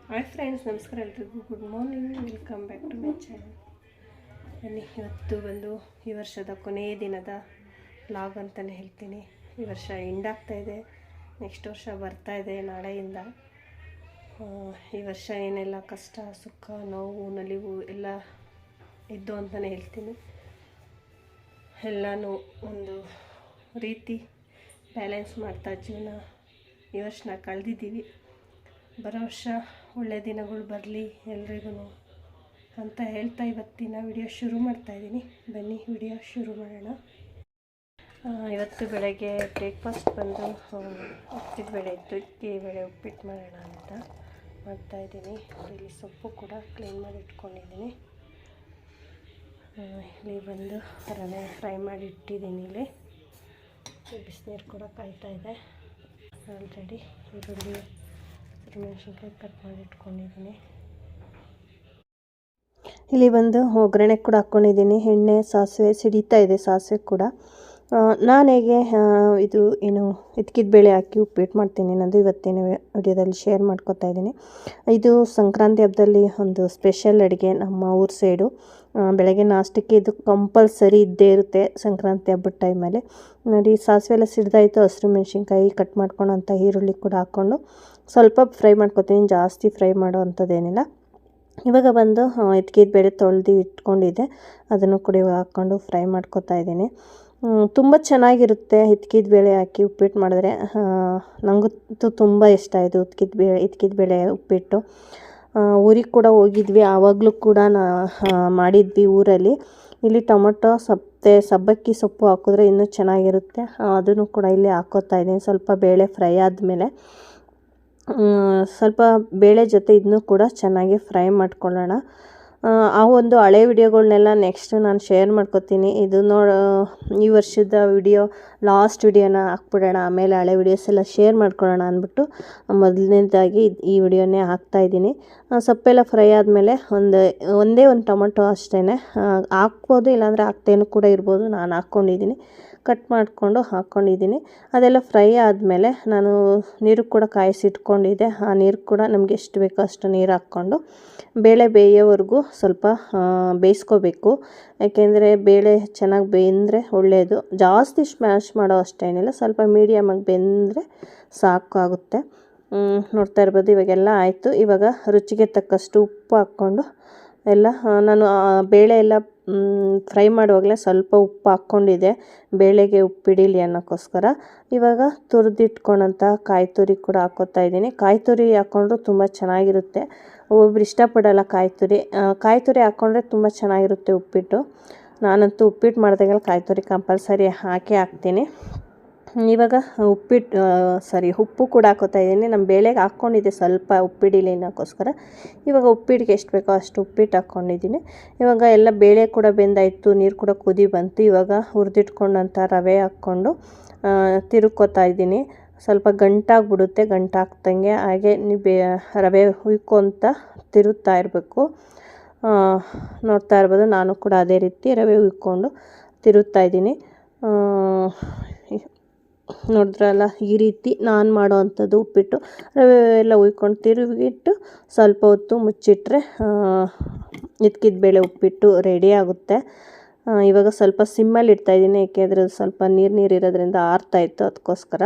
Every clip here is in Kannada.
ಹಾಯ್ ಫ್ರೆಂಡ್ಸ್, ನಮಸ್ಕಾರ ಎಲ್ರಿಗೂ. Good morning, welcome back to my channel. ಬನ್ನಿ, ಇವತ್ತು ಬಂದು ಈ ವರ್ಷದ ಕೊನೆಯ ದಿನದ ವ್ಲಾಗ್ ಅಂತಲೇ ಹೇಳ್ತೀನಿ. ಈ ವರ್ಷ ಎಂಡಾಗ್ತಾಯಿದೆ, ನೆಕ್ಸ್ಟ್ ವರ್ಷ ಬರ್ತಾಯಿದೆ ನಾಳೆಯಿಂದ. ಈ ವರ್ಷ ಏನೆಲ್ಲ ಕಷ್ಟ, ಸುಖ, ನೋವು, ನಲಿವು ಎಲ್ಲ ಇದ್ದು ಅಂತಲೇ ಹೇಳ್ತೀನಿ. ಎಲ್ಲನೂ ಒಂದು ರೀತಿ ಬ್ಯಾಲೆನ್ಸ್ ಮಾಡ್ತಾ ಜೀವನ ಈ ವರ್ಷನ ಕಳೆದಿದ್ದೀವಿ. ಬರೋ ವರ್ಷ ಒಳ್ಳೆಯ ದಿನಗಳು ಬರಲಿ ಎಲ್ರಿಗೂ ಅಂತ ಹೇಳ್ತಾ ಇವತ್ತಿನ ವಿಡಿಯೋ ಶುರು ಮಾಡ್ತಾಯಿದ್ದೀನಿ. ಬನ್ನಿ ವಿಡಿಯೋ ಶುರು ಮಾಡೋಣ. ಇವತ್ತು ಬೆಳಗ್ಗೆ ಬ್ರೇಕ್ಫಾಸ್ಟ್ ಬಂದು ಉಪ್ಪಿಟ್ಟು ಬೇಳೆ ಇತ್ತು. ಇಡ್ಲಿ ಬೇಳೆ ಉಪ್ಪಿಟ್ಟು ಮಾಡೋಣ ಅಂತ ಮಾಡ್ತಾಯಿದ್ದೀನಿ. ಇಲ್ಲಿ ಸೊಪ್ಪು ಕೂಡ ಕ್ಲೀನ್ ಮಾಡಿ ಇಟ್ಕೊಂಡಿದ್ದೀನಿ. ಇಲ್ಲಿ ಬಂದು ರವೆ ಫ್ರೈ ಮಾಡಿ ಇಟ್ಟಿದ್ದೀನಿ. ಇಲ್ಲಿ ಬಿಸಿನೀರು ಕೂಡ ಕಾಯ್ತಾ ಇದೆ. ಆಲ್ರೆಡಿ ಈರುಳ್ಳಿ ಮೆಣಸಿನ್ಕಾಯಿ ಕಟ್ ಮಾಡಿ ಇಟ್ಕೊಂಡಿದ್ದೀನಿ. ಇಲ್ಲಿ ಬಂದು ಒಗ್ಗರಣೆ ಕೂಡ ಹಾಕ್ಕೊಂಡಿದ್ದೀನಿ. ಎಣ್ಣೆ ಸಾಸಿವೆ ಸಿಡಿತಾ ಇದೆ, ಸಾಸಿವೆ ಕೂಡ. ನಾನು ಹೇಗೆ ಇದು ಏನು ಇದ್ಕಿದ ಬೇಳೆ ಹಾಕಿ ಉಪ್ಪಿಟ್ಟು ಮಾಡ್ತೀನಿ ಅನ್ನೋದು ಇವತ್ತಿನ ವಿಡಿಯೋದಲ್ಲಿ ಶೇರ್ ಮಾಡ್ಕೊತಾ ಇದ್ದೀನಿ. ಇದು ಸಂಕ್ರಾಂತಿ ಹಬ್ಬದಲ್ಲಿ ಒಂದು ಸ್ಪೆಷಲ್ ಅಡುಗೆ ನಮ್ಮ ಊರ ಸೈಡು. ಬೆಳಗ್ಗೆ ನಾಷ್ಟಕ್ಕೆ ಇದು ಕಂಪಲ್ಸರಿ ಇದ್ದೇ ಇರುತ್ತೆ ಸಂಕ್ರಾಂತಿ ಹಬ್ಬದ ಟೈಮಲ್ಲಿ. ನೋಡಿ, ಸಾಸಿವೆ ಎಲ್ಲ ಸಿಡ್ದಾಯಿತು. ಹಸಿರು ಮೆಣಸಿನ್ಕಾಯಿ ಕಟ್ ಮಾಡ್ಕೊಂಡಂಥ ಈರುಳ್ಳಿ ಕೂಡ ಹಾಕ್ಕೊಂಡು ಸ್ವಲ್ಪ ಫ್ರೈ ಮಾಡ್ಕೊತೀನಿ. ಜಾಸ್ತಿ ಫ್ರೈ ಮಾಡೋ ಅಂಥದ್ದೇನಿಲ್ಲ. ಇವಾಗ ಬಂದು ಇದ್ಕಿದ ಬೇಳೆ ತೊಳೆದು ಇಟ್ಕೊಂಡಿದ್ದೆ, ಅದನ್ನು ಕೂಡ ಇವಾಗ ಹಾಕ್ಕೊಂಡು ಫ್ರೈ ಮಾಡ್ಕೊತಾ ಇದ್ದೀನಿ. ತುಂಬ ಚೆನ್ನಾಗಿರುತ್ತೆ ಇದ್ಕಿದ ಬೇಳೆ ಹಾಕಿ ಉಪ್ಪಿಟ್ಟು ಮಾಡಿದ್ರೆ. ನನಗಂತೂ ತುಂಬ ಇಷ್ಟ ಇದು ಇದ್ಕಿದ ಬೇಳೆ ಉಪ್ಪಿಟ್ಟು. ಊರಿಗೆ ಕೂಡ ಹೋಗಿದ್ವಿ, ಆವಾಗಲೂ ಕೂಡ ಮಾಡಿದ್ವಿ ಊರಲ್ಲಿ. ಇಲ್ಲಿ ಟೊಮೊಟೊ ಸಬ್ಬಕ್ಕಿ ಸೊಪ್ಪು ಹಾಕಿದ್ರೆ ಇನ್ನೂ ಚೆನ್ನಾಗಿರುತ್ತೆ. ಅದನ್ನು ಕೂಡ ಇಲ್ಲಿ ಹಾಕೋತಾ ಇದ್ದೀನಿ. ಸ್ವಲ್ಪ ಬೇಳೆ ಫ್ರೈ ಆದಮೇಲೆ ಸ್ವಲ್ಪ ಬೇಳೆ ಜೊತೆ ಇದನ್ನು ಕೂಡ ಚೆನ್ನಾಗಿ ಫ್ರೈ ಮಾಡ್ಕೊಳ್ಳೋಣ. ಆ ಒಂದು ಹಳೆ ವಿಡಿಯೋಗಳನ್ನೆಲ್ಲ ನೆಕ್ಸ್ಟ್ ನಾನು ಶೇರ್ ಮಾಡ್ಕೊತೀನಿ. ಇದು ಈ ವರ್ಷದ ವಿಡಿಯೋ ಲಾಸ್ಟ್ ವಿಡಿಯೋನ ಹಾಕ್ಬಿಡೋಣ, ಆಮೇಲೆ ಹಳೆ ವಿಡಿಯೋಸ್ ಎಲ್ಲ ಶೇರ್ ಮಾಡ್ಕೊಳ್ಳೋಣ ಅಂದ್ಬಿಟ್ಟು ಮೊದಲನೇದಾಗಿ ಈ ವಿಡಿಯೋನೇ ಹಾಕ್ತಾಯಿದ್ದೀನಿ. ಸೊಪ್ಪೆಲ್ಲ ಫ್ರೈ ಆದಮೇಲೆ ಒಂದೇ ಒಂದು ಟೊಮೊಟೊ ಅಷ್ಟೇ ಹಾಕ್ಬೋದು, ಇಲ್ಲಾಂದರೆ ಹಾಕ್ತೇನೂ ಕೂಡ ಇರ್ಬೋದು. ನಾನು ಹಾಕ್ಕೊಂಡಿದ್ದೀನಿ, ಕಟ್ ಮಾಡಿಕೊಂಡು ಹಾಕ್ಕೊಂಡಿದ್ದೀನಿ. ಅದೆಲ್ಲ ಫ್ರೈ ಆದಮೇಲೆ ನಾನು ನೀರು ಕೂಡ ಕಾಯಿಸಿಟ್ಕೊಂಡಿದ್ದೆ. ಆ ನೀರು ಕೂಡ ನಮಗೆ ಎಷ್ಟು ಬೇಕೋ ಅಷ್ಟು ನೀರು ಹಾಕ್ಕೊಂಡು ಬೇಳೆ ಬೇಯೋವರೆಗೂ ಸ್ವಲ್ಪ ಬೇಯಿಸ್ಕೋಬೇಕು. ಯಾಕೆಂದರೆ ಬೇಳೆ ಚೆನ್ನಾಗಿ ಬೇಯ್ದರೆ ಒಳ್ಳೆಯದು. ಜಾಸ್ತಿ ಸ್ಮ್ಯಾಶ್ ಮಾಡೋ ಅಷ್ಟೇನಿಲ್ಲ, ಸ್ವಲ್ಪ ಮೀಡಿಯಮಾಗಿ ಬೆಂದರೆ ಸಾಕಾಗುತ್ತೆ. ನೋಡ್ತಾ ಇರ್ಬೋದು, ಇವಾಗೆಲ್ಲ ಆಯಿತು. ಇವಾಗ ರುಚಿಗೆ ತಕ್ಕಷ್ಟು ಉಪ್ಪು ಹಾಕ್ಕೊಂಡು ಎಲ್ಲ ನಾನು ಬೇಳೆ ಎಲ್ಲ ಫ್ರೈ ಮಾಡುವಾಗಲೇ ಸ್ವಲ್ಪ ಉಪ್ಪು ಹಾಕ್ಕೊಂಡಿದ್ದೆ, ಬೇಳೆಗೆ ಉಪ್ಪು ಹಿಡೀಲಿ ಅನ್ನೋಕ್ಕೋಸ್ಕರ. ಇವಾಗ ತುರಿದಿಟ್ಕೊಂಡಂಥ ಕಾಯಿ ತುರಿ ಕೂಡ ಹಾಕ್ಕೋತಾ ಇದ್ದೀನಿ. ಕಾಯಿ ತುರಿ ಹಾಕ್ಕೊಂಡ್ರು ತುಂಬ ಚೆನ್ನಾಗಿರುತ್ತೆ. ಒಬ್ಬೊಬ್ರು ಇಷ್ಟಪಡೋಲ್ಲ ಕಾಯಿ ತುರಿ ಹಾಕ್ಕೊಂಡ್ರೆ ತುಂಬ ಚೆನ್ನಾಗಿರುತ್ತೆ ಉಪ್ಪಿಟ್ಟು. ನಾನಂತೂ ಉಪ್ಪಿಟ್ಟು ಮಾಡಿದಾಗೆಲ್ಲ ಕಾಯಿ ತುರಿ ಕಂಪಲ್ಸರಿ ಹಾಕ್ತೀನಿ. ಇವಾಗ ಉಪ್ಪು ಕೂಡ ಹಾಕೋತಾ ಇದ್ದೀನಿ. ನಮ್ಮ ಬೇಳೆಗೆ ಹಾಕ್ಕೊಂಡಿದ್ದೆ ಸ್ವಲ್ಪ ಉಪ್ಪಿಡಿಲಿ ಅನ್ನೋಕ್ಕೋಸ್ಕರ. ಇವಾಗ ಉಪ್ಪಿಟ್ಟಿಗೆ ಎಷ್ಟು ಬೇಕೋ ಅಷ್ಟು ಉಪ್ಪಿಟ್ಟು ಹಾಕ್ಕೊಂಡಿದ್ದೀನಿ. ಇವಾಗ ಎಲ್ಲ ಬೇಳೆ ಕೂಡ ಬೆಂದಾಯಿತು, ನೀರು ಕೂಡ ಕುದಿ ಬಂತು. ಇವಾಗ ಹುರಿದಿಟ್ಕೊಂಡಂಥ ರವೆ ಹಾಕ್ಕೊಂಡು ತಿರುಗ್ಕೋತಾ ಇದ್ದೀನಿ. ಸ್ವಲ್ಪ ಗಂಟಾಗ್ಬಿಡುತ್ತೆ, ಗಂಟಾಗ್ದಂಗೆ ಹಾಗೆ ರವೆ ಹುಯ್ಕೊತ ತಿರುಗ್ತಾ ಇರಬೇಕು. ನೋಡ್ತಾ ಇರ್ಬೋದು, ನಾನು ಕೂಡ ಅದೇ ರೀತಿ ರವೆ ಹುಯ್ಕೊಂಡು ತಿರುಗ್ತಾ ಇದ್ದೀನಿ. ನೋಡಿದ್ರಲ್ಲ, ಈ ರೀತಿ ನಾನು ಮಾಡೋ ಅಂಥದ್ದು ಉಪ್ಪಿಟ್ಟು. ರವೆ ಎಲ್ಲ ಹುಯ್ಕೊಂಡು ತಿರುಗಿಟ್ಟು ಸ್ವಲ್ಪ ಹೊತ್ತು ಮುಚ್ಚಿಟ್ರೆ ಇದ್ಕಿದ ಬೇಳೆ ಉಪ್ಪಿಟ್ಟು ರೆಡಿ ಆಗುತ್ತೆ. ಇವಾಗ ಸ್ವಲ್ಪ ಸಿಮ್ಮಲ್ಲಿ ಇಡ್ತಾಯಿದ್ದೀನಿ, ಏಕೆಂದರೆ ಸ್ವಲ್ಪ ನೀರು ಇರೋದ್ರಿಂದ ಆರ್ತಾಯಿತ್ತು, ಅದಕ್ಕೋಸ್ಕರ.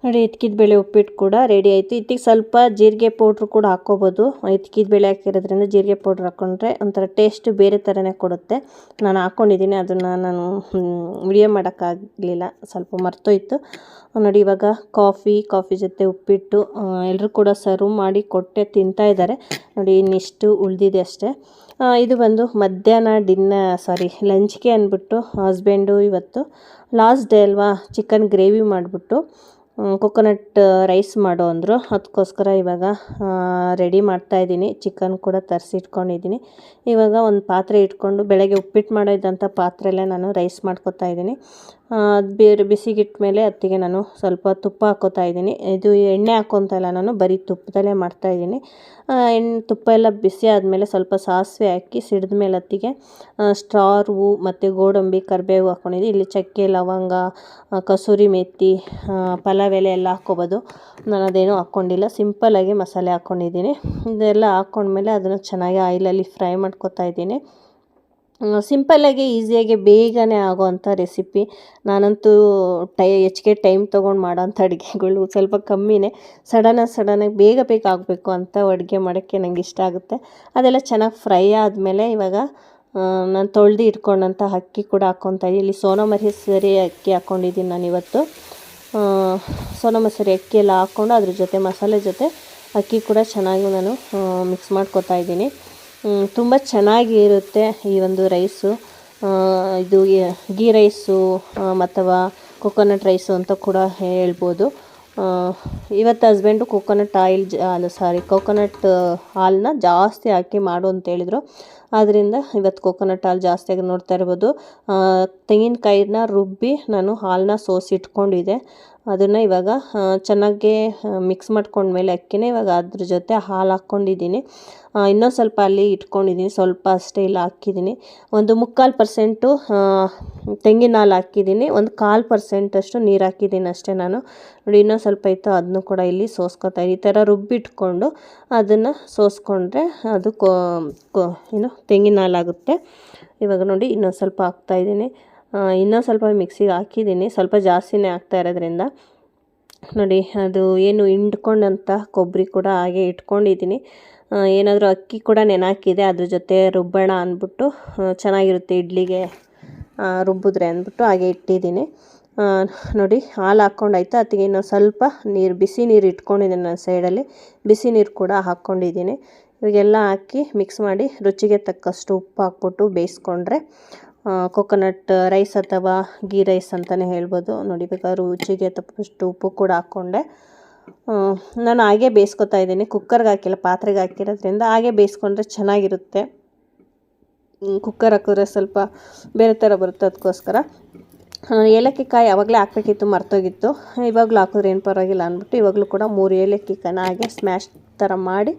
ನೋಡಿ, ಇದ್ಕಿದ ಬೇಳೆ ಉಪ್ಪಿಟ್ಟು ಕೂಡ ರೆಡಿ ಆಯಿತು. ಇದಕ್ಕೆ ಸ್ವಲ್ಪ ಜೀರಿಗೆ ಪೌಡ್ರು ಕೂಡ ಹಾಕ್ಕೋಬೋದು. ಇದ್ಕಿದ ಬೇಳೆ ಹಾಕಿರೋದ್ರಿಂದ ಜೀರಿಗೆ ಪೌಡ್ರ್ ಹಾಕ್ಕೊಂಡ್ರೆ ಒಂಥರ ಟೇಸ್ಟ್ ಬೇರೆ ಥರನೇ ಕೊಡುತ್ತೆ. ನಾನು ಹಾಕ್ಕೊಂಡಿದ್ದೀನಿ, ಅದನ್ನು ನಾನು ವಿಡಿಯೋ ಮಾಡೋಕ್ಕಾಗಲಿಲ್ಲ, ಸ್ವಲ್ಪ ಮರ್ತೋಯ್ತು. ನೋಡಿ, ಇವಾಗ ಕಾಫಿ ಜೊತೆ ಉಪ್ಪಿಟ್ಟು ಎಲ್ಲರೂ ಕೂಡ ಸರ್ವ್ ಮಾಡಿ ಕೊಟ್ಟೆ ತಿಂತಾಯಿದ್ದಾರೆ. ನೋಡಿ, ಇನ್ನಿಷ್ಟು ಉಳಿದಿದೆ ಅಷ್ಟೇ. ಇದು ಬಂದು ಮಧ್ಯಾಹ್ನ ಲಂಚ್ಗೆ ಅಂದ್ಬಿಟ್ಟು ಹಸ್ಬೆಂಡು ಇವತ್ತು ಲಾಸ್ಟ್ ಡೇ ಅಲ್ವಾ, ಚಿಕನ್ ಗ್ರೇವಿ ಮಾಡಿಬಿಟ್ಟು ಕೊಕೊನಟ್ ರೈಸ್ ಮಾಡು ಅಂದರು. ಅದಕ್ಕೋಸ್ಕರ ಇವಾಗ ರೆಡಿ ಮಾಡ್ತಾಯಿದ್ದೀನಿ. ಚಿಕನ್ ಕೂಡ ತರಿಸಿಟ್ಕೊಂಡಿದ್ದೀನಿ. ಇವಾಗ ಒಂದು ಪಾತ್ರೆ ಇಟ್ಕೊಂಡು ಬೆಳಗ್ಗೆ ಉಪ್ಪಿಟ್ಟು ಮಾಡಿದಂಥ ಪಾತ್ರೆಯಲ್ಲೇ ನಾನು ರೈಸ್ ಮಾಡ್ಕೊತಾ ಇದ್ದೀನಿ. ಅದು ಬಿಸಿಗಿಟ್ಟ ಮೇಲೆ ಅದಕ್ಕೆ ನಾನು ಸ್ವಲ್ಪ ತುಪ್ಪ ಹಾಕ್ಕೋತಾ ಇದ್ದೀನಿ. ಇದು ಎಣ್ಣೆ ಹಾಕ್ಕೊತಾ ಇಲ್ಲ, ನಾನು ಬರೀ ತುಪ್ಪದಲ್ಲೇ ಮಾಡ್ತಾಯಿದ್ದೀನಿ. ತುಪ್ಪ ಎಲ್ಲ ಬಿಸಿ ಆದಮೇಲೆ ಸ್ವಲ್ಪ ಸಾಸಿವೆ ಹಾಕಿ ಸಿಡಿದ ಮೇಲೆ ಅದಕ್ಕೆ ಸ್ಟಾರು ಮತ್ತು ಗೋಡಂಬಿ ಕರಿಬೇವು ಹಾಕ್ಕೊಂಡಿದ್ದೀನಿ. ಇಲ್ಲಿ ಚಕ್ಕೆ, ಲವಂಗ, ಕಸೂರಿ ಮೆಥಿ, ಪಲಾವ್ ಎಲೆ ಎಲ್ಲ ಹಾಕ್ಕೋಬೋದು. ನಾನು ಅದೇನೂ ಹಾಕ್ಕೊಂಡಿಲ್ಲ, ಸಿಂಪಲ್ಲಾಗಿ ಮಸಾಲೆ ಹಾಕ್ಕೊಂಡಿದ್ದೀನಿ. ಇದೆಲ್ಲ ಹಾಕ್ಕೊಂಡ್ಮೇಲೆ ಅದನ್ನು ಚೆನ್ನಾಗಿ ಆಯಿಲಲ್ಲಿ ಫ್ರೈ ಮಾಡ್ಕೊತಾ ಇದ್ದೀನಿ. ಸಿಂಪಲ್ಲಾಗಿ ಈಸಿಯಾಗಿ ಬೇಗನೆ ಆಗೋವಂಥ ರೆಸಿಪಿ. ನಾನಂತೂ ಹೆಚ್ಚಿಗೆ ಟೈಮ್ ತೊಗೊಂಡು ಮಾಡೋಂಥ ಅಡುಗೆಗಳು ಸ್ವಲ್ಪ ಕಮ್ಮಿನೇ. ಸಡನ್ನಾಗಿ ಬೇಗ ಆಗಬೇಕು ಅಂತ ಅಡುಗೆ ಮಾಡೋಕ್ಕೆ ನನಗೆ ಇಷ್ಟ ಆಗುತ್ತೆ. ಅದೆಲ್ಲ ಚೆನ್ನಾಗಿ ಫ್ರೈ ಆದಮೇಲೆ ಇವಾಗ ನಾನು ತೊಳೆದು ಇಟ್ಕೊಂಡಂಥ ಅಕ್ಕಿ ಕೂಡ ಹಾಕ್ಕೊತಾ ಇದ್ದೀನಿ. ಇಲ್ಲಿ ಸೋನಾ ಮಸೂರಿ ಅಕ್ಕಿ ಹಾಕ್ಕೊಂಡಿದ್ದೀನಿ ನಾನಿವತ್ತು. ಸೋನಾ ಮಸೂರಿ ಅಕ್ಕಿ ಎಲ್ಲ ಹಾಕ್ಕೊಂಡು ಅದ್ರ ಜೊತೆ ಮಸಾಲೆ ಜೊತೆ ಅಕ್ಕಿ ಕೂಡ ಚೆನ್ನಾಗಿ ನಾನು ಮಿಕ್ಸ್ ಮಾಡ್ಕೊತಾ ಇದ್ದೀನಿ. ತುಂಬ ಚೆನ್ನಾಗಿರುತ್ತೆ ಈ ಒಂದು ರೈಸು. ಇದು ಗೀ ರೈಸು ಅಥವಾ ಕೊಕೊನಟ್ ರೈಸು ಅಂತ ಕೂಡ ಹೇಳ್ಬೋದು. ಇವತ್ತು ಹಸ್ಬೆಂಡು ಕೊಕೊನಟ್ ಹಾಲನ್ನ ಜಾಸ್ತಿ ಹಾಕಿ ಮಾಡು ಅಂತ ಹೇಳಿದರು. ಆದ್ದರಿಂದ ಇವತ್ತು ಕೊಕೊನಟ್ ಹಾಲು ಜಾಸ್ತಿ ಆಗಿ ನೋಡ್ತಾ ಇರ್ಬೋದು. ತೆಂಗಿನಕಾಯಿನ ರುಬ್ಬಿ ನಾನು ಹಾಲನ್ನ ಸೋಸಿಟ್ಕೊಂಡಿದ್ದೆ. ಅದನ್ನು ಇವಾಗ ಚೆನ್ನಾಗಿ ಮಿಕ್ಸ್ ಮಾಡ್ಕೊಂಡ್ಮೇಲೆ ಅಕ್ಕಿನ ಇವಾಗ ಅದ್ರ ಜೊತೆ ಹಾಲು ಹಾಕ್ಕೊಂಡಿದ್ದೀನಿ. ಇನ್ನೂ ಸ್ವಲ್ಪ ಅಲ್ಲಿ ಇಟ್ಕೊಂಡಿದ್ದೀನಿ, ಸ್ವಲ್ಪ ಅಷ್ಟೇ ಇಲ್ಲ ಹಾಕಿದ್ದೀನಿ. ಒಂದು 3/4% ತೆಂಗಿನ ಹಾಲು ಹಾಕಿದ್ದೀನಿ, ಒಂದು 1/4% ನೀರು ಹಾಕಿದ್ದೀನಿ ಅಷ್ಟೇ ನಾನು. ನೋಡಿ ಇನ್ನೂ ಸ್ವಲ್ಪ ಇತ್ತು, ಅದನ್ನು ಕೂಡ ಇಲ್ಲಿ ಸೋಸ್ಕೊತಾ ಈ ಥರ ರುಬ್ಬಿಟ್ಕೊಂಡು ಅದನ್ನು ಸೋಸ್ಕೊಂಡ್ರೆ ಅದು ತೆಂಗಿನ ಹಾಲಾಗುತ್ತೆ. ಇವಾಗ ನೋಡಿ ಇನ್ನೊಂದು ಸ್ವಲ್ಪ ಹಾಕ್ತಾಯಿದ್ದೀನಿ. ಇನ್ನೂ ಸ್ವಲ್ಪ ಮಿಕ್ಸಿಗೆ ಹಾಕಿದ್ದೀನಿ, ಸ್ವಲ್ಪ ಜಾಸ್ತಿನೇ ಹಾಕ್ತಾ ಇರೋದ್ರಿಂದ. ನೋಡಿ ಅದು ಏನು ಹಿಂಡ್ಕೊಂಡಂಥ ಕೊಬ್ಬರಿ ಕೂಡ ಹಾಗೆ ಇಟ್ಕೊಂಡಿದ್ದೀನಿ. ಏನಾದರೂ ಅಕ್ಕಿ ಕೂಡ ನೆನಾಕಿದೆ, ಅದ್ರ ಜೊತೆ ರುಬ್ಬೋಣ ಅಂದ್ಬಿಟ್ಟು ಚೆನ್ನಾಗಿರುತ್ತೆ ಇಡ್ಲಿಗೆ ರುಬ್ಬಿದ್ರೆ ಅಂದ್ಬಿಟ್ಟು ಹಾಗೆ ಇಟ್ಟಿದ್ದೀನಿ. ನೋಡಿ ಹಾಲು ಹಾಕ್ಕೊಂಡಾಯ್ತು. ಅದಕ್ಕೆ ಇನ್ನೊಂದು ಸ್ವಲ್ಪ ಬಿಸಿ ನೀರು ಇಟ್ಕೊಂಡಿದ್ದೀನಿ ನಾನು ಸೈಡಲ್ಲಿ, ಬಿಸಿ ನೀರು ಕೂಡ ಹಾಕ್ಕೊಂಡಿದ್ದೀನಿ. ಇವಾಗೆಲ್ಲ ಹಾಕಿ ಮಿಕ್ಸ್ ಮಾಡಿ ರುಚಿಗೆ ತಕ್ಕಷ್ಟು ಉಪ್ಪು ಹಾಕ್ಬಿಟ್ಟು ಬೇಯಿಸ್ಕೊಂಡ್ರೆ ಕೊಕೊನಟ್ ರೈಸ್ ಅಥವಾ ಗೀ ರೈಸ್ ಅಂತಲೇ ಹೇಳ್ಬೋದು. ನೋಡಿ ಬೇಕಾದ್ರೆ ರುಚಿಗೆ ತಕ್ಕಷ್ಟು ಉಪ್ಪು ಕೂಡ ಹಾಕ್ಕೊಂಡೆ. ನಾನು ಹಾಗೆ ಬೇಯಿಸ್ಕೊತಾ ಇದ್ದೀನಿ, ಕುಕ್ಕರ್ಗೆ ಹಾಕಿಲ್ಲ, ಪಾತ್ರೆಗೆ ಹಾಕಿರೋದ್ರಿಂದ ಹಾಗೆ ಬೇಯಿಸ್ಕೊಂಡ್ರೆ ಚೆನ್ನಾಗಿರುತ್ತೆ. ಕುಕ್ಕರ್ ಹಾಕಿದ್ರೆ ಸ್ವಲ್ಪ ಬೇರೆ ಥರ ಬರುತ್ತೆ, ಅದಕ್ಕೋಸ್ಕರ. ಏಲಕ್ಕಿ ಕಾಯಿ ಆವಾಗಲೇ ಹಾಕಬೇಕಿತ್ತು, ಮರ್ತೋಗಿತ್ತು. ಇವಾಗಲೂ ಹಾಕಿದ್ರೆ ಏನು ಪರವಾಗಿಲ್ಲ ಅಂದ್ಬಿಟ್ಟು ಇವಾಗಲೂ ಕೂಡ 3 ಏಲಕ್ಕಿ ಕಾಯಿನ ಹಾಗೆ ಸ್ಮ್ಯಾಶ್ ಥರ ಮಾಡಿ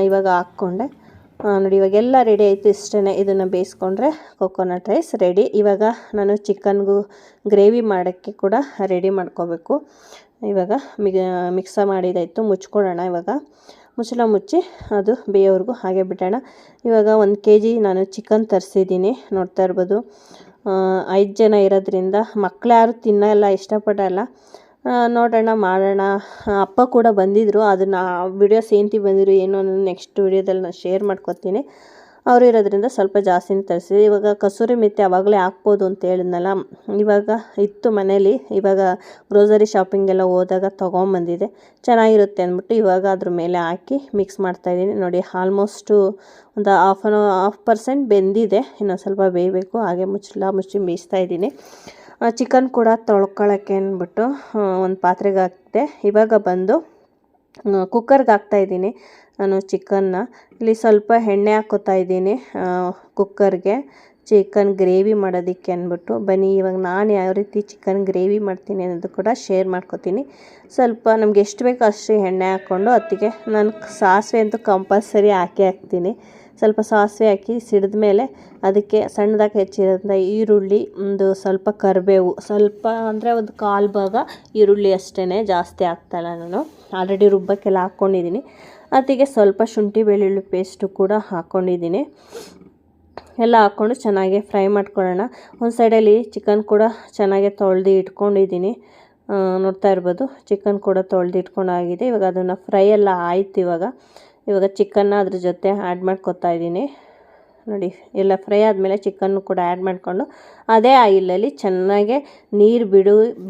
ಇವಾಗ ಹಾಕ್ಕೊಂಡೆ. ನೋಡಿ ಇವಾಗೆಲ್ಲ ರೆಡಿ ಆಯಿತು. ಇಷ್ಟೇ, ಇದನ್ನು ಬೇಯಿಸ್ಕೊಂಡ್ರೆ ಕೊಕೊನಟ್ ರೈಸ್ ರೆಡಿ. ಇವಾಗ ನಾನು ಚಿಕನ್ಗೂ ಗ್ರೇವಿ ಮಾಡೋಕ್ಕೆ ಕೂಡ ರೆಡಿ ಮಾಡ್ಕೋಬೇಕು. ಇವಾಗ ಮಿಕ್ಸ ಮಾಡಿದಾಯಿತು, ಮುಚ್ಕೊಳ್ಳೋಣ. ಇವಾಗ ಮುಚ್ಚಿ ಅದು ಬೇಯೋವರೆಗೂ ಹಾಗೆ ಬಿಡೋಣ. ಇವಾಗ 1 kg ನಾನು ಚಿಕನ್ ತರಿಸಿದ್ದೀನಿ, ನೋಡ್ತಾ ಇರ್ಬೋದು. 5 ಜನ ಇರೋದ್ರಿಂದ ಮಕ್ಕಳು ಯಾರು ತಿನ್ನಲ್ಲ, ಇಷ್ಟಪಡಲ್ಲ. ನೋಡೋಣ, ಮಾಡೋಣ. ಅಪ್ಪ ಕೂಡ ಬಂದಿದ್ದರು, ಅದನ್ನು ವಿಡಿಯೋಸ್ ಏನಂತ ಬಂದಿರು ಏನೋ ಅನ್ನೋದು ನೆಕ್ಸ್ಟ್ ವಿಡಿಯೋದಲ್ಲಿ ನಾನು ಶೇರ್ ಮಾಡ್ಕೊತೀನಿ. ಅವರು ಇರೋದ್ರಿಂದ ಸ್ವಲ್ಪ ಜಾಸ್ತಿನೇ ತರಿಸಿದೆ. ಇವಾಗ ಕಸೂರಿ ಮೆಥಿ ಆವಾಗಲೇ ಹಾಕ್ಬೋದು ಅಂತ ಹೇಳಿದ್ನಲ್ಲ, ಇವಾಗ ಇತ್ತು ಮನೇಲಿ. ಇವಾಗ ಗ್ರೋಸರಿ ಶಾಪಿಂಗೆಲ್ಲ ಹೋದಾಗ ತೊಗೊಂಬಂದಿದೆ, ಚೆನ್ನಾಗಿರುತ್ತೆ ಅಂದ್ಬಿಟ್ಟು ಇವಾಗ ಅದ್ರ ಮೇಲೆ ಹಾಕಿ ಮಿಕ್ಸ್ ಮಾಡ್ತಾಯಿದ್ದೀನಿ. ನೋಡಿ ಆಲ್ಮೋಸ್ಟು ಒಂದು 1/2% ಬೆಂದಿದೆ, ಇನ್ನೊಂದು ಸ್ವಲ್ಪ ಬೇಯಬೇಕು. ಹಾಗೆ ಮುಚ್ಚಿ ಬೇಯಿಸ್ತಾಯಿದ್ದೀನಿ. ಚಿಕನ್ ಕೂಡ ತೊಳ್ಕೊಳ್ಳೋಕ್ಕೆ ಅಂದ್ಬಿಟ್ಟು ಒಂದು ಪಾತ್ರೆಗೆ ಹಾಕಿದೆ. ಇವಾಗ ಬಂದು ಕುಕ್ಕರ್ಗೆ ಹಾಕ್ತಾಯಿದ್ದೀನಿ ನಾನು ಚಿಕನ್ನ. ಇಲ್ಲಿ ಸ್ವಲ್ಪ ಎಣ್ಣೆ ಹಾಕ್ಕೋತಾ ಇದ್ದೀನಿ ಕುಕ್ಕರ್ಗೆ, ಚಿಕನ್ ಗ್ರೇವಿ ಮಾಡೋದಕ್ಕೆ ಅಂದ್ಬಿಟ್ಟು. ಬನ್ನಿ ಇವಾಗ ನಾನು ಯಾವ ರೀತಿ ಚಿಕನ್ ಗ್ರೇವಿ ಮಾಡ್ತೀನಿ ಅನ್ನೋದು ಕೂಡ ಶೇರ್ ಮಾಡ್ಕೊತೀನಿ. ಸ್ವಲ್ಪ ನಮ್ಗೆ ಎಷ್ಟು ಬೇಕೋ ಅಷ್ಟು ಎಣ್ಣೆ ಹಾಕ್ಕೊಂಡು ಅದಕ್ಕೆ ನಾನು ಸಾಸಿವೆ ಅಂತೂ ಕಂಪಲ್ಸರಿ ಹಾಕ್ತೀನಿ. ಸ್ವಲ್ಪ ಸಾಸಿವೆ ಹಾಕಿ ಸಿಡಿದ ಮೇಲೆ ಅದಕ್ಕೆ ಸಣ್ಣದಾಗಿ ಹೆಚ್ಚಿರೋದ್ರಿಂದ ಈರುಳ್ಳಿ, ಒಂದು ಸ್ವಲ್ಪ ಕರಿಬೇವು, ಸ್ವಲ್ಪ ಅಂದರೆ ಒಂದು 1/4 ಭಾಗ ಈರುಳ್ಳಿ ಅಷ್ಟೇ, ಜಾಸ್ತಿ ಹಾಕ್ತಾಯಿಲ್ಲ ನಾನು. ಆಲ್ರೆಡಿ ರುಬ್ಬಕ್ಕೆಲ್ಲ ಹಾಕ್ಕೊಂಡಿದ್ದೀನಿ. ಅದಕ್ಕೆ ಸ್ವಲ್ಪ ಶುಂಠಿ ಬೆಳ್ಳುಳ್ಳಿ ಪೇಸ್ಟು ಕೂಡ ಹಾಕ್ಕೊಂಡಿದ್ದೀನಿ. ಎಲ್ಲ ಹಾಕ್ಕೊಂಡು ಚೆನ್ನಾಗಿ ಫ್ರೈ ಮಾಡ್ಕೊಳ್ಳೋಣ. ಒಂದು ಸೈಡಲ್ಲಿ ಚಿಕನ್ ಕೂಡ ಚೆನ್ನಾಗಿ ತೊಳೆದು ಇಟ್ಕೊಂಡಿದ್ದೀನಿ, ನೋಡ್ತಾ ಇರ್ಬೋದು. ಚಿಕನ್ ಕೂಡ ತೊಳೆದು ಇಟ್ಕೊಂಡಾಗಿದೆ. ಇವಾಗ ಅದನ್ನು ಫ್ರೈ ಎಲ್ಲ ಆಯಿತು. ಇವಾಗ ಚಿಕನ್ನ ಅದ್ರ ಜೊತೆ ಆ್ಯಡ್ ಮಾಡ್ಕೊತಾ ಇದ್ದೀನಿ. ನೋಡಿ ಎಲ್ಲ ಫ್ರೈ ಆದಮೇಲೆ ಚಿಕನ್ನು ಕೂಡ ಆ್ಯಡ್ ಮಾಡಿಕೊಂಡು ಅದೇ ಆಯಿಲಲ್ಲಿ ಚೆನ್ನಾಗೆ ನೀರು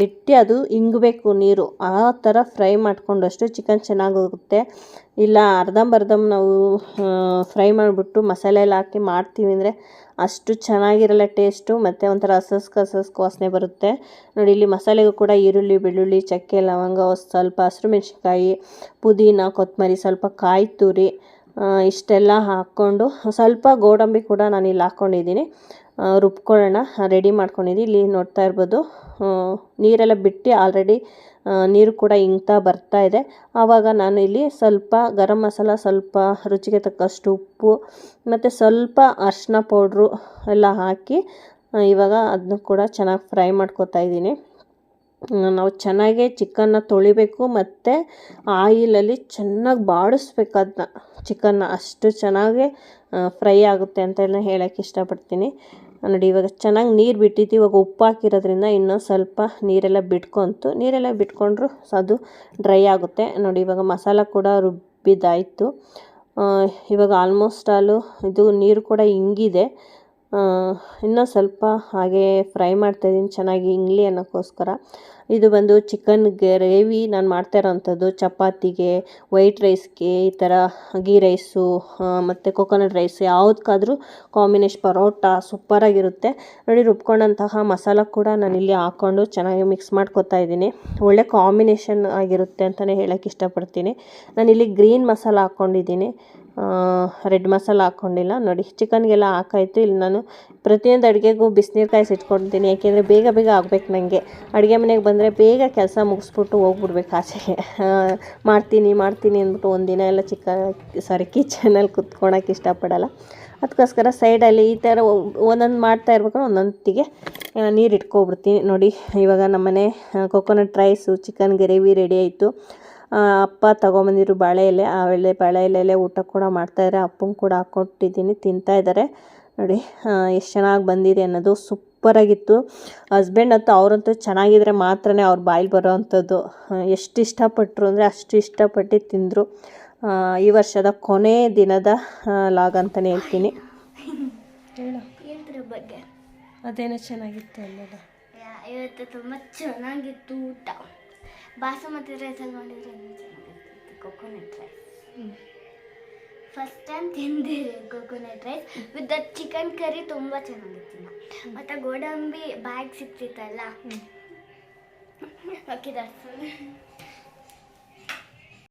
ಬಿಟ್ಟು ಅದು ಇಂಗಬೇಕು ನೀರು ಆ ಥರ ಫ್ರೈ ಮಾಡಿಕೊಂಡಷ್ಟು ಚಿಕನ್ ಚೆನ್ನಾಗಿ ಹೋಗುತ್ತೆ. ಇಲ್ಲ ಅರ್ಧಂಬರ್ಧಂ ನಾವು ಫ್ರೈ ಮಾಡಿಬಿಟ್ಟು ಮಸಾಲೆ ಎಲ್ಲ ಹಾಕಿ ಮಾಡ್ತೀವಿ ಅಂದರೆ ಅಷ್ಟು ಚೆನ್ನಾಗಿರಲ್ಲ ಟೇಸ್ಟು, ಮತ್ತು ಒಂಥರ ಹಸಸ್ಕ ವಾಸನೆ ಬರುತ್ತೆ. ನೋಡಿ ಇಲ್ಲಿ ಮಸಾಲೆಗೂ ಕೂಡ ಈರುಳ್ಳಿ, ಬೆಳ್ಳುಳ್ಳಿ, ಚಕ್ಕೆ, ಲವಂಗ, ಸ್ವಲ್ಪ ಹಸಿರು ಮೆಣಸಿನ್ಕಾಯಿ, ಪುದೀನ, ಕೊತ್ತಂಬರಿ, ಸ್ವಲ್ಪ ಕಾಯಿ ತುರಿ ಇಷ್ಟೆಲ್ಲ ಹಾಕ್ಕೊಂಡು ಸ್ವಲ್ಪ ಗೋಡಂಬಿ ಕೂಡ ನಾನು ಇಲ್ಲಿ ಹಾಕ್ಕೊಂಡಿದ್ದೀನಿ. ರುಬ್ಕೊಳ್ಳೋಣ, ರೆಡಿ ಮಾಡ್ಕೊಂಡಿದ್ದೀನಿ. ಇಲ್ಲಿ ನೋಡ್ತಾ ಇರ್ಬೋದು ನೀರೆಲ್ಲ ಬಿಟ್ಟು ಆಲ್ರೆಡಿ ನೀರು ಕೂಡ ಇಂಗ್ತಾ ಬರ್ತಾ ಇದೆ. ಆವಾಗ ನಾನು ಇಲ್ಲಿ ಸ್ವಲ್ಪ ಗರಂ ಮಸಾಲ, ಸ್ವಲ್ಪ ರುಚಿಗೆ ತಕ್ಕಷ್ಟು ಉಪ್ಪು ಮತ್ತು ಸ್ವಲ್ಪ ಅರಿಶಿನ ಪೌಡ್ರು ಎಲ್ಲ ಹಾಕಿ ಇವಾಗ ಅದನ್ನು ಕೂಡ ಚೆನ್ನಾಗಿ ಫ್ರೈ ಮಾಡ್ಕೊತಾ ಇದ್ದೀನಿ. ನಾವು ಚೆನ್ನಾಗಿ ಚಿಕನ್ನ ತೊಳಿಬೇಕು ಮತ್ತು ಆಯಿಲಲ್ಲಿ ಚೆನ್ನಾಗಿ ಬಾಡಿಸ್ಬೇಕು ಅದನ್ನ ಚಿಕನ್ನ, ಅಷ್ಟು ಚೆನ್ನಾಗಿ ಫ್ರೈ ಆಗುತ್ತೆ ಅಂತ ಹೇಳೋಕ್ಕೆ ಇಷ್ಟಪಡ್ತೀನಿ. ನೋಡಿ ಇವಾಗ ಚೆನ್ನಾಗಿ ನೀರು ಬಿಟ್ಟಿತ್ತು. ಇವಾಗ ಉಪ್ಪು ಹಾಕಿರೋದ್ರಿಂದ ಇನ್ನೂ ಸ್ವಲ್ಪ ನೀರೆಲ್ಲ ಬಿಟ್ಕೊಂಡ್ರು ಅದು ಡ್ರೈ ಆಗುತ್ತೆ. ನೋಡಿ ಇವಾಗ ಮಸಾಲ ಕೂಡ ರುಬ್ಬಿದ್ದಾಯಿತು. ಇವಾಗ ಆಲ್ಮೋಸ್ಟ್ ಇದು ನೀರು ಕೂಡ ಇಂಗಿದೆ. ಇನ್ನೂ ಸ್ವಲ್ಪ ಹಾಗೆ ಫ್ರೈ ಮಾಡ್ತಾಯಿದ್ದೀನಿ ಚೆನ್ನಾಗಿ ಇಂಗಲಿ ಅನ್ನೋಕ್ಕೋಸ್ಕರ. ಇದು ಬಂದು ಚಿಕನ್ ಗ್ರೇವಿ ನಾನು ಮಾಡ್ತಾ ಇರೋವಂಥದ್ದು ಚಪಾತಿಗೆ, ವೈಟ್ ರೈಸ್ಗೆ, ಈ ಥರ ಗೀ ರೈಸು ಮತ್ತು ಕೊಕೊನಟ್ ರೈಸ್ ಯಾವುದಕ್ಕಾದ್ರೂ ಕಾಂಬಿನೇಷನ್, ಪರೋಟ ಸೂಪರಾಗಿರುತ್ತೆ. ನೋಡಿ ರುಬ್ಕೊಂಡಂತಹ ಮಸಾಲ ಕೂಡ ನಾನಿಲ್ಲಿ ಹಾಕ್ಕೊಂಡು ಚೆನ್ನಾಗಿ ಮಿಕ್ಸ್ ಮಾಡ್ಕೊತಾ ಇದ್ದೀನಿ. ಒಳ್ಳೆ ಕಾಂಬಿನೇಷನ್ ಆಗಿರುತ್ತೆ ಅಂತಲೇ ಹೇಳೋಕ್ಕೆ ಇಷ್ಟಪಡ್ತೀನಿ. ನಾನಿಲ್ಲಿ ಗ್ರೀನ್ ಮಸಾಲ ಹಾಕ್ಕೊಂಡಿದ್ದೀನಿ, ರೆಡ್ ಮಸಾಲ ಹಾಕ್ಕೊಂಡಿಲ್ಲ. ನೋಡಿ ಚಿಕನ್ಗೆಲ್ಲ ಹಾಕಾಯಿತು. ಇಲ್ಲಿ ನಾನು ಪ್ರತಿಯೊಂದು ಅಡುಗೆಗೂ ಬಿಸಿನೀರು ಕಾಯಿಸಿಟ್ಕೊಳ್ತೀನಿ, ಯಾಕೆಂದರೆ ಬೇಗ ಆಗಬೇಕು ನನಗೆ. ಅಡುಗೆ ಮನೆಗೆ ಬಂದರೆ ಬೇಗ ಕೆಲಸ ಮುಗಿಸ್ಬಿಟ್ಟು ಹೋಗ್ಬಿಡ್ಬೇಕು ಆಚೆಗೆ. ಮಾಡ್ತೀನಿ ಅಂದ್ಬಿಟ್ಟು ಒಂದಿನ ಎಲ್ಲ ಕಿಚನಲ್ಲಿ ಕುತ್ಕೊಳಕ್ಕೆ ಇಷ್ಟಪಡಲ್ಲ. ಅದಕ್ಕೋಸ್ಕರ ಸೈಡಲ್ಲಿ ಈ ಥರ ಒಂದೊಂದು ಮಾಡ್ತಾ ಇರ್ಬೇಕಾದ್ರೆ ಒಂದೊಂದಿಗೆ ನೀರು ಇಟ್ಕೊಬಿಡ್ತೀನಿ. ನೋಡಿ ಇವಾಗ ನಮ್ಮನೆ coconut rice, chicken gravy ready ಆಯಿತು. ಅಪ್ಪ ತೊಗೊಂಬಂದಿರು ಬಾಳೆ ಎಲೆ ಊಟ ಕೂಡ ಮಾಡ್ತಾಯಿದ್ದಾರೆ. ಅಪ್ಪಂಗೆ ಕೂಡ ಹಾಕ್ಕೊಟ್ಟಿದ್ದೀನಿ, ತಿಂತಾಯಿದ್ದಾರೆ. ನೋಡಿ ಎಷ್ಟು ಚೆನ್ನಾಗಿ ಬಂದಿದೆ ಅನ್ನೋದು, ಸೂಪರಾಗಿತ್ತು. ಹಸ್ಬೆಂಡ್ ಅವರಂತೂ ಚೆನ್ನಾಗಿದ್ರೆ ಮಾತ್ರನೇ ಅವ್ರ ಬಾಯಲ್ಲಿ ಬರೋ ಅಂಥದ್ದು. ಎಷ್ಟು ಇಷ್ಟಪಟ್ಟರು ಅಂದರೆ ಅಷ್ಟು ಇಷ್ಟಪಟ್ಟು ತಿಂದರು. ಈ ವರ್ಷದ ಕೊನೆ ದಿನದ ಲಾಗ್ ಅಂತಲೇ ಹೇಳ್ತೀನಿ. ಇದ್ರ ಬಗ್ಗೆ ಅದೇನೋ ಚೆನ್ನಾಗಿತ್ತು ಅಲ್ಲದ. ಇವತ್ತು ತುಂಬ ಚೆನ್ನಾಗಿತ್ತು ಊಟ. ಬಾಸುಮತಿ ರೈಸಲ್ಲಿ ಮಾಡಿದರೆ ಕೊಕೊನಟ್ ರೈಸ್ ಫಸ್ಟ್ ಟೈಮ್ ತಿಂದಿರಿ. Coconut rice with the chicken curry ತುಂಬ ಚೆನ್ನಾಗಿತ್ತು. ಮತ್ತು ಗೋಡಂಬಿ ಬ್ಯಾಗ್ ಸಿಕ್ತಿತ್ತಲ್ಲ, ಓಕೆ ದಟ್ಸ್